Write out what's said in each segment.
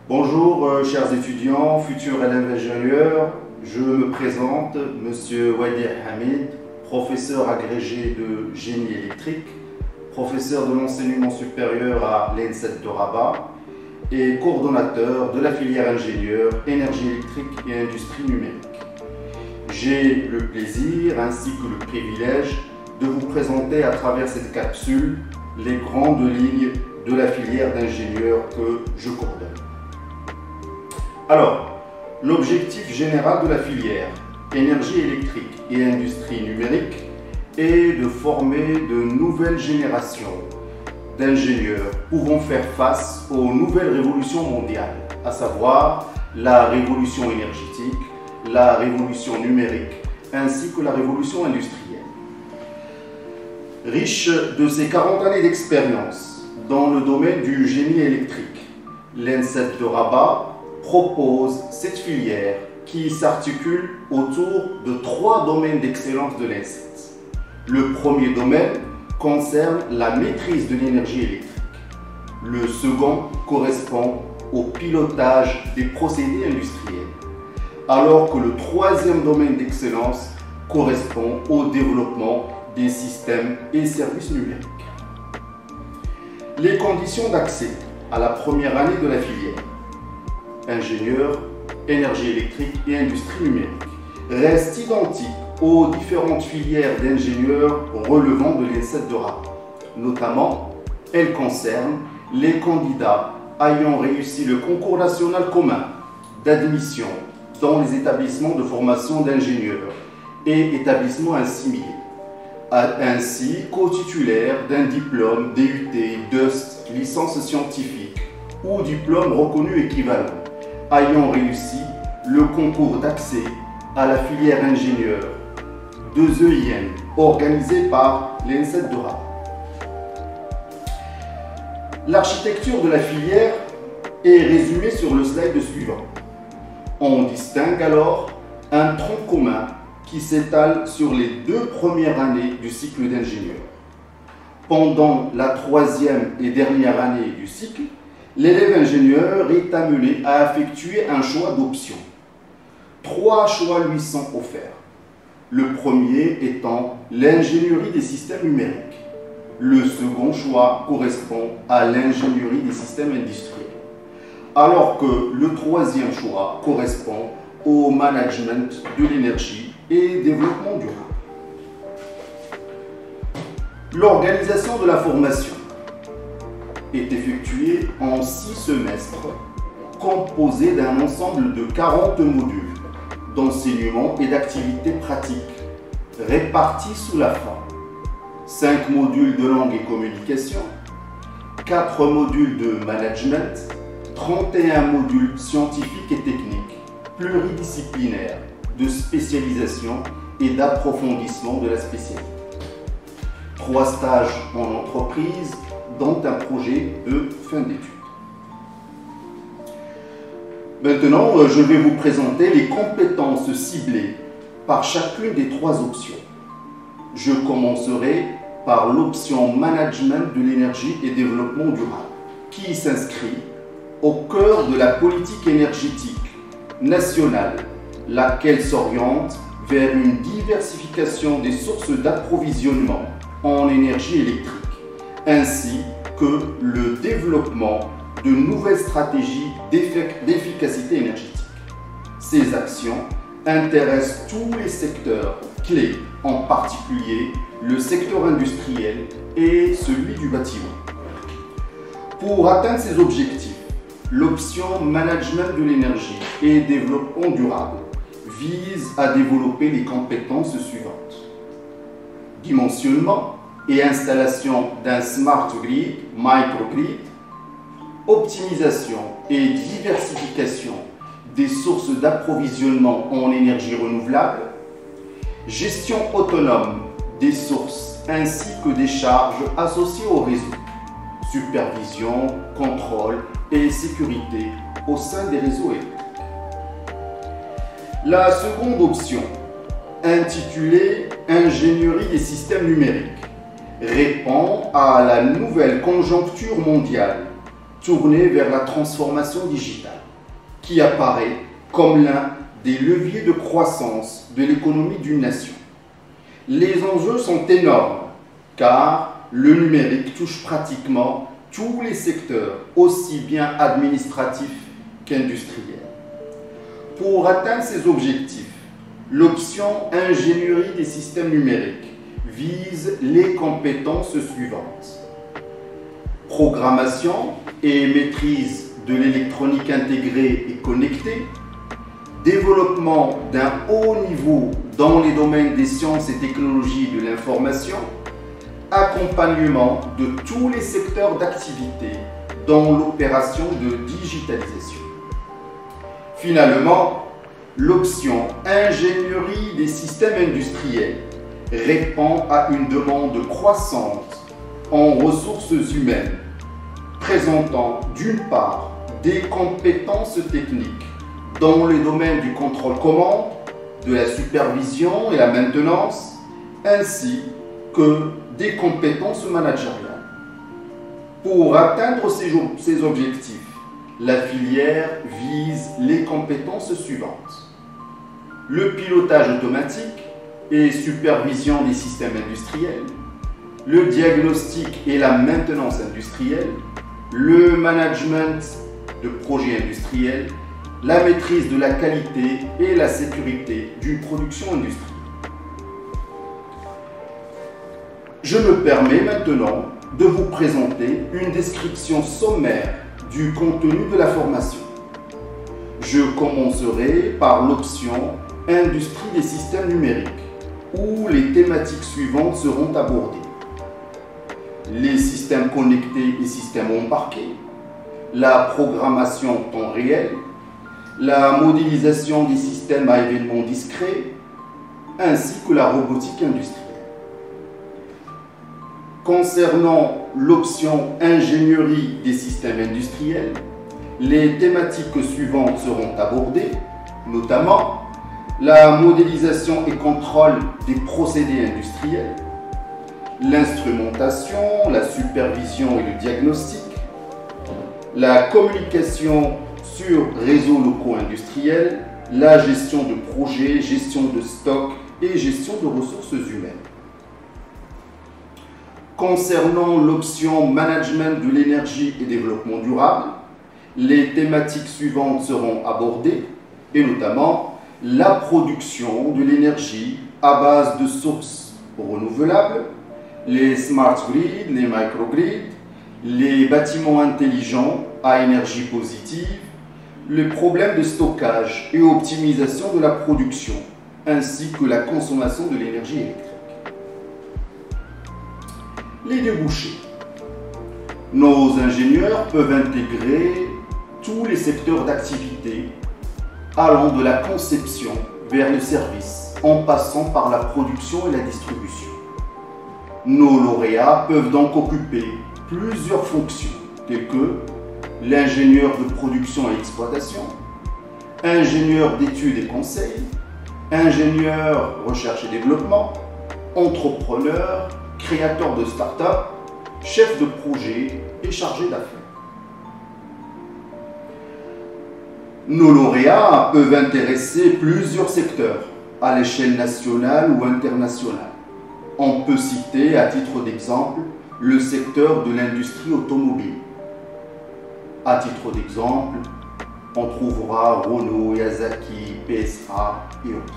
Bonjour chers étudiants, futurs élèves ingénieurs, je me présente, Monsieur Wadir Hamid, professeur agrégé de génie électrique, professeur de l'enseignement supérieur à l'ENSET de Rabat et coordonnateur de la filière ingénieur, énergie électrique et industrie numérique. J'ai le plaisir ainsi que le privilège de vous présenter à travers cette capsule les grandes lignes de la filière d'ingénieur que je coordonne. Alors, l'objectif général de la filière énergie électrique et industrie numérique est de former de nouvelles générations d'ingénieurs pouvant faire face aux nouvelles révolutions mondiales, à savoir la révolution énergétique, la révolution numérique ainsi que la révolution industrielle. Riche de ses 40 années d'expérience dans le domaine du génie électrique, l'ENSET de Rabat propose cette filière qui s'articule autour de 3 domaines d'excellence de l'ENSET. Le premier domaine concerne la maîtrise de l'énergie électrique. Le second correspond au pilotage des procédés industriels, alors que le troisième domaine d'excellence correspond au développement des systèmes et services numériques. Les conditions d'accès à la première année de la filière ingénieur, énergie électrique et industrie numérique restent identiques aux différentes filières d'ingénieurs relevant de l'ENSET de Rabat. Notamment, elles concernent les candidats ayant réussi le concours national commun d'admission dans les établissements de formation d'ingénieurs et établissements assimilés, ainsi qu'aux titulaires d'un diplôme DUT, DUST, licence scientifique ou diplôme reconnu équivalent ayant réussi le concours d'accès à la filière ingénieur de EIN organisé par l'ENSET de Rabat. L'architecture de la filière est résumée sur le slide suivant. On distingue alors un tronc commun qui s'étale sur les 2 premières années du cycle d'ingénieur. Pendant la 3e et dernière année du cycle, l'élève ingénieur est amené à effectuer un choix d'options. 3 choix lui sont offerts. Le premier étant l'ingénierie des systèmes numériques. Le second choix correspond à l'ingénierie des systèmes industriels. Alors que le troisième choix correspond au management de l'énergie et développement durable. L'organisation de la formation est effectuée en 6 semestres, composés d'un ensemble de 40 modules d'enseignement et d'activités pratiques, répartis sous la forme 5 modules de langue et communication, 4 modules de management, 31 modules scientifiques et techniques, pluridisciplinaires, de spécialisation et d'approfondissement de la spécialité. 3 stages en entreprise, dont un projet de fin d'études. Maintenant, je vais vous présenter les compétences ciblées par chacune des 3 options. Je commencerai par l'option Management de l'énergie et développement durable, qui s'inscrit au cœur de la politique énergétique nationale, laquelle s'oriente vers une diversification des sources d'approvisionnement en énergie électrique, ainsi que le développement de nouvelles stratégies d'efficacité énergétique. Ces actions intéressent tous les secteurs clés, en particulier le secteur industriel et celui du bâtiment. Pour atteindre ces objectifs, l'option Management de l'énergie et développement durable vise à développer les compétences suivantes. Dimensionnement et installation d'un smart grid, microgrid, optimisation et diversification des sources d'approvisionnement en énergie renouvelable, gestion autonome des sources ainsi que des charges associées au réseau, supervision, contrôle et sécurité au sein des réseaux électriques. La seconde option, intitulée Ingénierie des systèmes numériques, répond à la nouvelle conjoncture mondiale tournée vers la transformation digitale, qui apparaît comme l'un des leviers de croissance de l'économie d'une nation. Les enjeux sont énormes, car le numérique touche pratiquement tous les secteurs, aussi bien administratifs qu'industriels. Pour atteindre ces objectifs, l'option ingénierie des systèmes numériques vise les compétences suivantes. Programmation et maîtrise de l'électronique intégrée et connectée, développement d'un haut niveau dans les domaines des sciences et technologies de l'information, accompagnement de tous les secteurs d'activité dans l'opération de digitalisation. Finalement, l'option ingénierie des systèmes industriels répond à une demande croissante en ressources humaines, présentant d'une part des compétences techniques dans les domaines du contrôle-commande, de la supervision et la maintenance, ainsi que des compétences managériales. Pour atteindre ces objectifs, la filière vise les compétences suivantes. Le pilotage automatique et supervision des systèmes industriels, le diagnostic et la maintenance industrielle, le management de projets industriels, la maîtrise de la qualité et la sécurité d'une production industrielle. Je me permets maintenant de vous présenter une description sommaire du contenu de la formation. Je commencerai par l'option Industrie des systèmes numériques, où les thématiques suivantes seront abordées. Les systèmes connectés et systèmes embarqués, la programmation temps réel, la modélisation des systèmes à événements discrets, ainsi que la robotique industrielle. Concernant l'option ingénierie des systèmes industriels, les thématiques suivantes seront abordées, notamment la modélisation et contrôle des procédés industriels, l'instrumentation, la supervision et le diagnostic, la communication sur réseaux locaux industriels, la gestion de projets, gestion de stock et gestion de ressources humaines. Concernant l'option management de l'énergie et développement durable, les thématiques suivantes seront abordées, et notamment la production de l'énergie à base de sources renouvelables, les smart grids, les microgrids, les bâtiments intelligents à énergie positive, les problèmes de stockage et optimisation de la production, ainsi que la consommation de l'énergie électrique. Les débouchés. Nos ingénieurs peuvent intégrer tous les secteurs d'activité allant de la conception vers le service, en passant par la production et la distribution. Nos lauréats peuvent donc occuper plusieurs fonctions, telles que l'ingénieur de production et exploitation, ingénieur d'études et conseils, ingénieur recherche et développement, entrepreneur, créateur de start-up, chef de projet et chargé d'affaires. Nos lauréats peuvent intéresser plusieurs secteurs à l'échelle nationale ou internationale. On peut citer à titre d'exemple le secteur de l'industrie automobile. À titre d'exemple, on trouvera Renault, Yazaki, PSA et autres.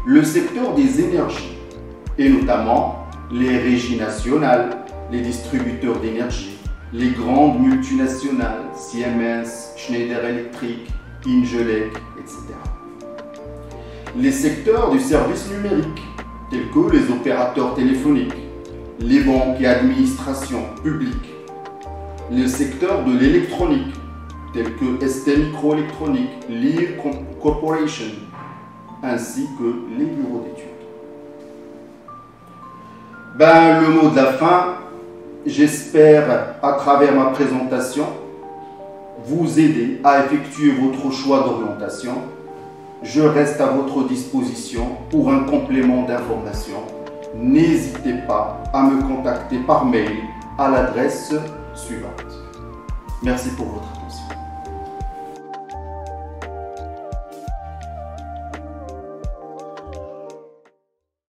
Le secteur des énergies, et notamment les régies nationales, les distributeurs d'énergie, les grandes multinationales, Siemens, Schneider Electric, Ingelec, etc. Les secteurs du service numérique, tels que les opérateurs téléphoniques, les banques et administrations publiques, le secteur de l'électronique, tels que ST Microélectronique, Lear Corporation, ainsi que les bureaux d'études. Le mot de la fin, j'espère à travers ma présentation vous aider à effectuer votre choix d'orientation. Je reste à votre disposition pour un complément d'information. N'hésitez pas à me contacter par mail à l'adresse suivante. Merci pour votre